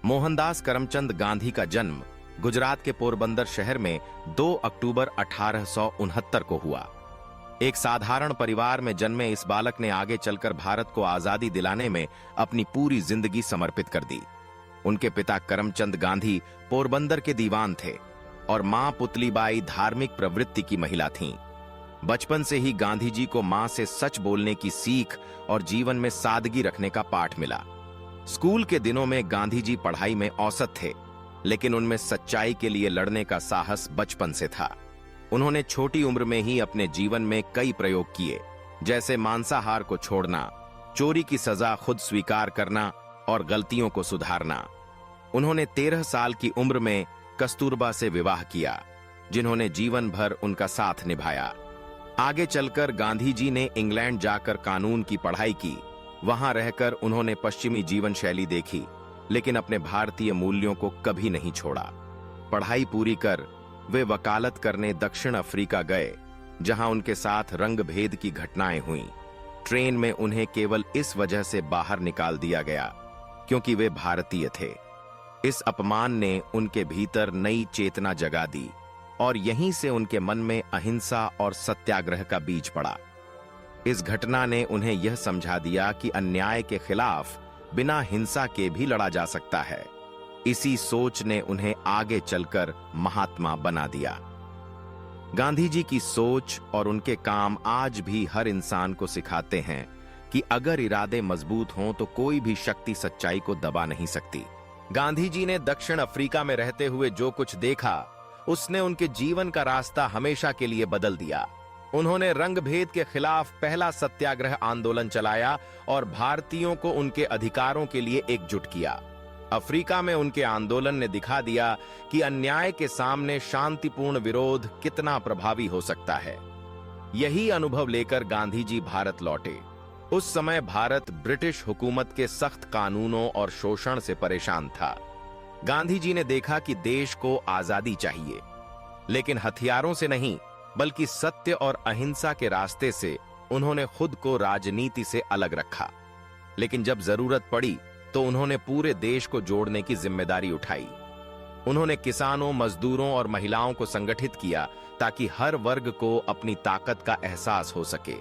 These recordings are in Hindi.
मोहनदास करमचंद गांधी का जन्म गुजरात के पोरबंदर शहर में 2 अक्टूबर 1869 को हुआ। एक साधारण परिवार में जन्मे इस बालक ने आगे चलकर भारत को आजादी दिलाने में अपनी पूरी जिंदगी समर्पित कर दी। उनके पिता करमचंद गांधी पोरबंदर के दीवान थे और मां पुतलीबाई धार्मिक प्रवृत्ति की महिला थीं। बचपन से ही गांधी जी को मां से सच बोलने की सीख और जीवन में सादगी रखने का पाठ मिला। स्कूल के दिनों में गांधी जी पढ़ाई में औसत थे, लेकिन उनमें सच्चाई के लिए लड़ने का साहस बचपन से था। उन्होंने छोटी उम्र में ही अपने जीवन में कई प्रयोग किए, जैसे मांसाहार को छोड़ना, चोरी की सजा खुद स्वीकार करना और गलतियों को सुधारना। उन्होंने 13 साल की उम्र में कस्तूरबा से विवाह किया, जिन्होंने जीवन भर उनका साथ निभाया। आगे चलकर गांधी जी ने इंग्लैंड जाकर कानून की पढ़ाई की। वहां रहकर उन्होंने पश्चिमी जीवन शैली देखी, लेकिन अपने भारतीय मूल्यों को कभी नहीं छोड़ा। पढ़ाई पूरी कर वे वकालत करने दक्षिण अफ्रीका गए, जहां उनके साथ रंगभेद की घटनाएं हुईं। ट्रेन में उन्हें केवल इस वजह से बाहर निकाल दिया गया क्योंकि वे भारतीय थे। इस अपमान ने उनके भीतर नई चेतना जगा दी और यहीं से उनके मन में अहिंसा और सत्याग्रह का बीज पड़ा। इस घटना ने उन्हें यह समझा दिया कि अन्याय के खिलाफ बिना हिंसा के भी लड़ा जा सकता है। इसी सोच ने उन्हें आगे चलकर महात्मा बना दिया। गांधी जी की सोच और उनके काम आज भी हर इंसान को सिखाते हैं कि अगर इरादे मजबूत हों तो कोई भी शक्ति सच्चाई को दबा नहीं सकती। गांधी जी ने दक्षिण अफ्रीका में रहते हुए जो कुछ देखा, उसने उनके जीवन का रास्ता हमेशा के लिए बदल दिया। उन्होंने रंगभेद के खिलाफ पहला सत्याग्रह आंदोलन चलाया और भारतीयों को उनके अधिकारों के लिए एकजुट किया। अफ्रीका में उनके आंदोलन ने दिखा दिया कि अन्याय के सामने शांतिपूर्ण विरोध कितना प्रभावी हो सकता है। यही अनुभव लेकर गांधी जी भारत लौटे। उस समय भारत ब्रिटिश हुकूमत के सख्त कानूनों और शोषण से परेशान था। गांधी जी ने देखा कि देश को आजादी चाहिए, लेकिन हथियारों से नहीं बल्कि सत्य और अहिंसा के रास्ते से। उन्होंने खुद को राजनीति से अलग रखा, लेकिन जब जरूरत पड़ी तो उन्होंने पूरे देश को जोड़ने की जिम्मेदारी उठाई। उन्होंने किसानों, मजदूरों और महिलाओं को संगठित किया ताकि हर वर्ग को अपनी ताकत का एहसास हो सके।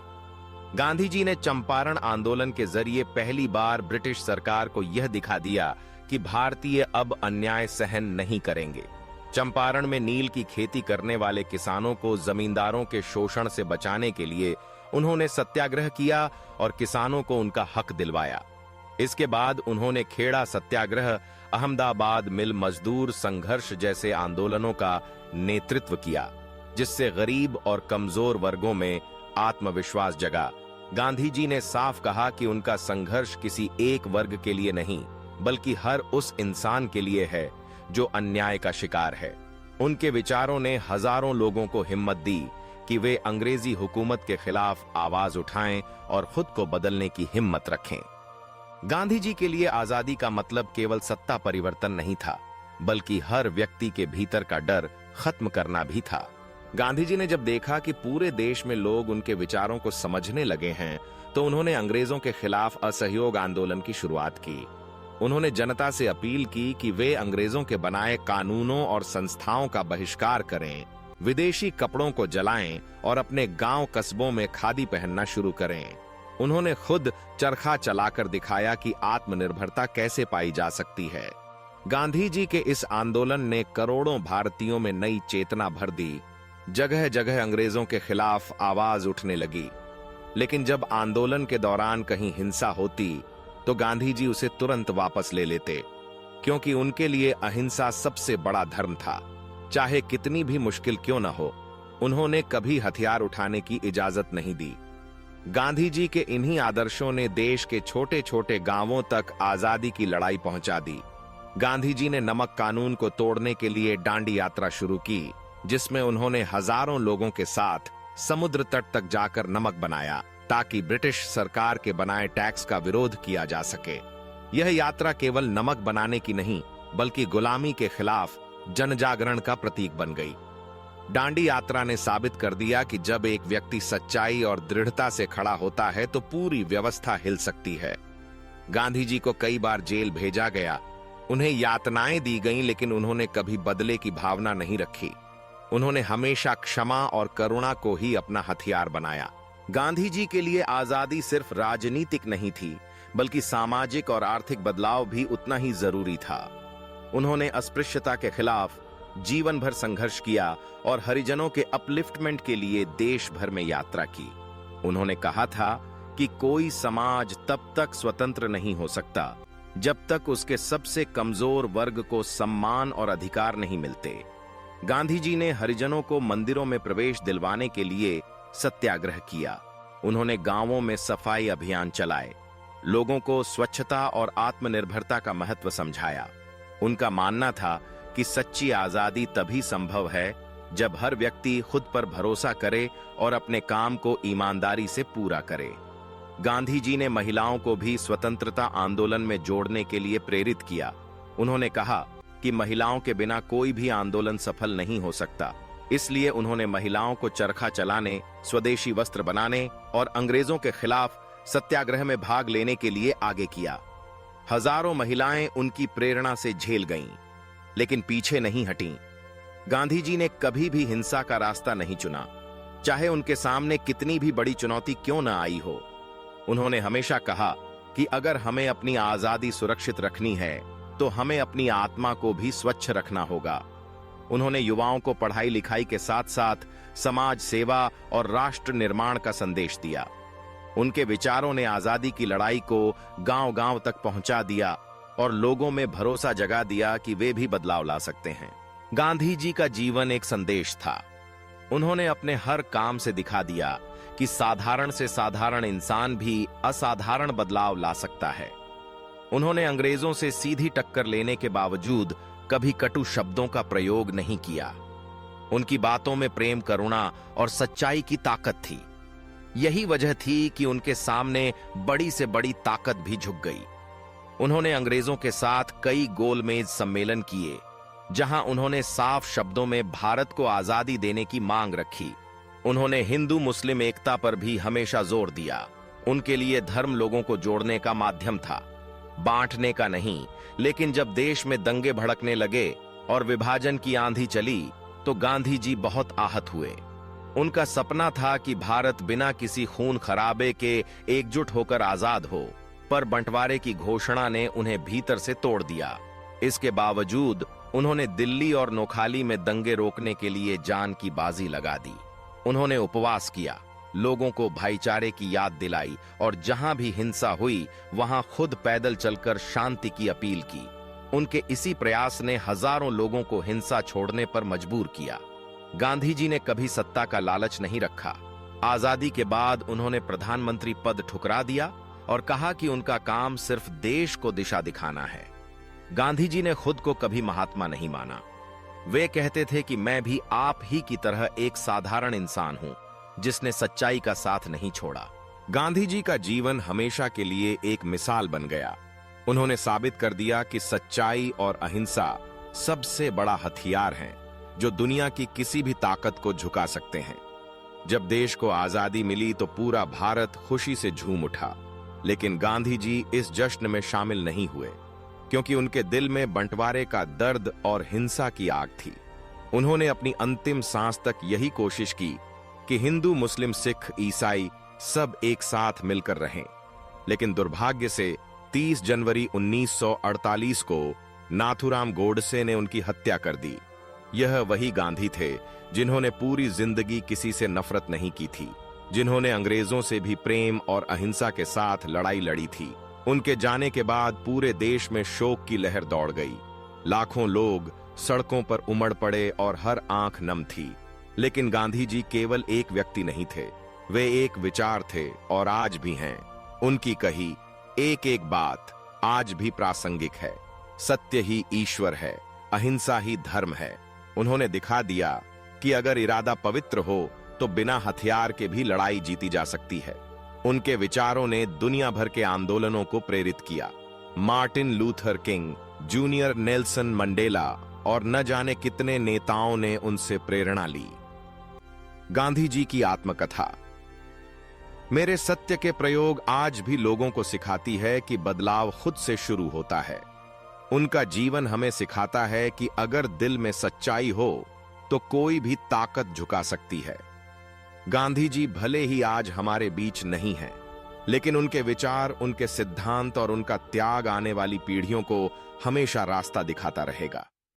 गांधी जी ने चंपारण आंदोलन के जरिए पहली बार ब्रिटिश सरकार को यह दिखा दिया कि भारतीय अब अन्याय सहन नहीं करेंगे। चंपारण में नील की खेती करने वाले किसानों को जमींदारों के शोषण से बचाने के लिए उन्होंने सत्याग्रह किया और किसानों को उनका हक दिलवाया। इसके बाद उन्होंने खेड़ा सत्याग्रह, अहमदाबाद मिल मजदूर संघर्ष जैसे आंदोलनों का नेतृत्व किया, जिससे गरीब और कमजोर वर्गों में आत्मविश्वास जगा। गांधी जी ने साफ कहा कि उनका संघर्ष किसी एक वर्ग के लिए नहीं, बल्कि हर उस इंसान के लिए है जो अन्याय का शिकार है। उनके विचारों ने हजारों लोगों को हिम्मत दी कि वे अंग्रेजी हुकूमत के खिलाफ आवाज उठाएं और खुद को बदलने की हिम्मत रखें। गांधी जी के लिए आजादी का मतलब केवल सत्ता परिवर्तन नहीं था, बल्कि हर व्यक्ति के भीतर का डर खत्म करना भी था। गांधी जी ने जब देखा कि पूरे देश में लोग उनके विचारों को समझने लगे हैं, तो उन्होंने अंग्रेजों के खिलाफ असहयोग आंदोलन की शुरुआत की। उन्होंने जनता से अपील की कि वे अंग्रेजों के बनाए कानूनों और संस्थाओं का बहिष्कार करें, विदेशी कपड़ों को जलाएं और अपने गांव कस्बों में खादी पहनना शुरू करें। उन्होंने खुद चरखा चलाकर दिखाया कि आत्मनिर्भरता कैसे पाई जा सकती है। गांधी जी के इस आंदोलन ने करोड़ों भारतीयों में नई चेतना भर दी। जगह जगह अंग्रेजों के खिलाफ आवाज उठने लगी, लेकिन जब आंदोलन के दौरान कहीं हिंसा होती तो गांधी जी उसे तुरंत वापस ले लेते, क्योंकि उनके लिए अहिंसा सबसे बड़ा धर्म था। चाहे कितनी भी मुश्किल क्यों न हो, उन्होंने कभी हथियार उठाने की इजाजत नहीं दी। गांधी जी के इन्हीं आदर्शों ने देश के छोटे छोटे गांवों तक आजादी की लड़ाई पहुंचा दी। गांधी जी ने नमक कानून को तोड़ने के लिए दांडी यात्रा शुरू की, जिसमें उन्होंने हजारों लोगों के साथ समुद्र तट तक जाकर नमक बनाया ताकि ब्रिटिश सरकार के बनाए टैक्स का विरोध किया जा सके। यह यात्रा केवल नमक बनाने की नहीं, बल्कि गुलामी के खिलाफ जनजागरण का प्रतीक बन गई। दांडी यात्रा ने साबित कर दिया कि जब एक व्यक्ति सच्चाई और दृढ़ता से खड़ा होता है तो पूरी व्यवस्था हिल सकती है। गांधी जी को कई बार जेल भेजा गया, उन्हें यातनाएं दी गईं, लेकिन उन्होंने कभी बदले की भावना नहीं रखी। उन्होंने हमेशा क्षमा और करुणा को ही अपना हथियार बनाया। गांधी जी के लिए आजादी सिर्फ राजनीतिक नहीं थी, बल्कि सामाजिक और आर्थिक बदलाव भी उतना ही जरूरी था। उन्होंने अस्पृश्यता के खिलाफ जीवन भर संघर्ष किया और हरिजनों के अपलिफ्टमेंट के लिए देश भर में यात्रा की। उन्होंने कहा था कि कोई समाज तब तक स्वतंत्र नहीं हो सकता जब तक उसके सबसे कमजोर वर्ग को सम्मान और अधिकार नहीं मिलते। गांधी जी ने हरिजनों को मंदिरों में प्रवेश दिलवाने के लिए सत्याग्रह किया। उन्होंने गांवों में सफाई अभियान चलाए, लोगों को स्वच्छता और आत्मनिर्भरता का महत्व समझाया। उनका मानना था कि सच्ची आजादी तभी संभव है जब हर व्यक्ति खुद पर भरोसा करे और अपने काम को ईमानदारी से पूरा करे। गांधी जी ने महिलाओं को भी स्वतंत्रता आंदोलन में जोड़ने के लिए प्रेरित किया। उन्होंने कहा कि महिलाओं के बिना कोई भी आंदोलन सफल नहीं हो सकता। इसलिए उन्होंने महिलाओं को चरखा चलाने, स्वदेशी वस्त्र बनाने और अंग्रेजों के खिलाफ सत्याग्रह में भाग लेने के लिए आगे किया। हजारों महिलाएं उनकी प्रेरणा से झेल गईं, लेकिन पीछे नहीं हटीं। गांधी जी ने कभी भी हिंसा का रास्ता नहीं चुना, चाहे उनके सामने कितनी भी बड़ी चुनौती क्यों न आई हो। उन्होंने हमेशा कहा कि अगर हमें अपनी आजादी सुरक्षित रखनी है तो हमें अपनी आत्मा को भी स्वच्छ रखना होगा। उन्होंने युवाओं को पढ़ाई लिखाई के साथ साथ समाज सेवा और राष्ट्र निर्माण का संदेश दिया। उनके विचारों ने आजादी की लड़ाई को गांव-गांव तक पहुंचा दिया और लोगों में भरोसा जगा दिया कि वे भी बदलाव ला सकते हैं। गांधी जी का जीवन एक संदेश था। उन्होंने अपने हर काम से दिखा दिया कि साधारण से साधारण इंसान भी असाधारण बदलाव ला सकता है। उन्होंने अंग्रेजों से सीधी टक्कर लेने के बावजूद कभी कटु शब्दों का प्रयोग नहीं किया। उनकी बातों में प्रेम, करुणा और सच्चाई की ताकत थी। यही वजह थी कि उनके सामने बड़ी से बड़ी ताकत भी झुक गई। उन्होंने अंग्रेजों के साथ कई गोलमेज सम्मेलन किए, जहां उन्होंने साफ शब्दों में भारत को आजादी देने की मांग रखी। उन्होंने हिंदू मुस्लिम एकता पर भी हमेशा जोर दिया। उनके लिए धर्म लोगों को जोड़ने का माध्यम था, बांटने का नहीं। लेकिन जब देश में दंगे भड़कने लगे और विभाजन की आंधी चली तो गांधी जी बहुत आहत हुए। उनका सपना था कि भारत बिना किसी खून खराबे के एकजुट होकर आजाद हो, पर बंटवारे की घोषणा ने उन्हें भीतर से तोड़ दिया। इसके बावजूद उन्होंने दिल्ली और नोखाली में दंगे रोकने के लिए जान की बाजी लगा दी। उन्होंने उपवास किया, लोगों को भाईचारे की याद दिलाई और जहां भी हिंसा हुई वहां खुद पैदल चलकर शांति की अपील की। उनके इसी प्रयास ने हजारों लोगों को हिंसा छोड़ने पर मजबूर किया। गांधी जी ने कभी सत्ता का लालच नहीं रखा। आजादी के बाद उन्होंने प्रधानमंत्री पद ठुकरा दिया और कहा कि उनका काम सिर्फ देश को दिशा दिखाना है। गांधी जी ने खुद को कभी महात्मा नहीं माना। वे कहते थे कि मैं भी आप ही की तरह एक साधारण इंसान हूं, जिसने सच्चाई का साथ नहीं छोड़ा। गांधी जी का जीवन हमेशा के लिए एक मिसाल बन गया। उन्होंने साबित कर दिया कि सच्चाई और अहिंसा सबसे बड़ा हथियार हैं, जो दुनिया की किसी भी ताकत को झुका सकते हैं। जब देश को आजादी मिली तो पूरा भारत खुशी से झूम उठा, लेकिन गांधी जी इस जश्न में शामिल नहीं हुए, क्योंकि उनके दिल में बंटवारे का दर्द और हिंसा की आग थी। उन्होंने अपनी अंतिम सांस तक यही कोशिश की कि हिंदू, मुस्लिम, सिख, ईसाई सब एक साथ मिलकर रहें। लेकिन दुर्भाग्य से 30 जनवरी 1948 को नाथूराम गोडसे ने उनकी हत्या कर दी। यह वही गांधी थे जिन्होंने पूरी जिंदगी किसी से नफरत नहीं की थी, जिन्होंने अंग्रेजों से भी प्रेम और अहिंसा के साथ लड़ाई लड़ी थी। उनके जाने के बाद पूरे देश में शोक की लहर दौड़ गई। लाखों लोग सड़कों पर उमड़ पड़े और हर आंख नम थी। लेकिन गांधी जी केवल एक व्यक्ति नहीं थे, वे एक विचार थे और आज भी हैं। उनकी कही एक एक बात आज भी प्रासंगिक है। सत्य ही ईश्वर है, अहिंसा ही धर्म है। उन्होंने दिखा दिया कि अगर इरादा पवित्र हो तो बिना हथियार के भी लड़ाई जीती जा सकती है। उनके विचारों ने दुनिया भर के आंदोलनों को प्रेरित किया। Martin Luther king, junior Nelson Mandela और न जाने कितने नेताओं ने उनसे प्रेरणा ली। गांधी जी की आत्मकथा। मेरे सत्य के प्रयोग आज भी लोगों को सिखाती है कि बदलाव खुद से शुरू होता है। उनका जीवन हमें सिखाता है कि अगर दिल में सच्चाई हो तो कोई भी ताकत झुका सकती है। गांधी जी भले ही आज हमारे बीच नहीं हैं, लेकिन उनके विचार, उनके सिद्धांत और उनका त्याग आने वाली पीढ़ियों को हमेशा रास्ता दिखाता रहेगा।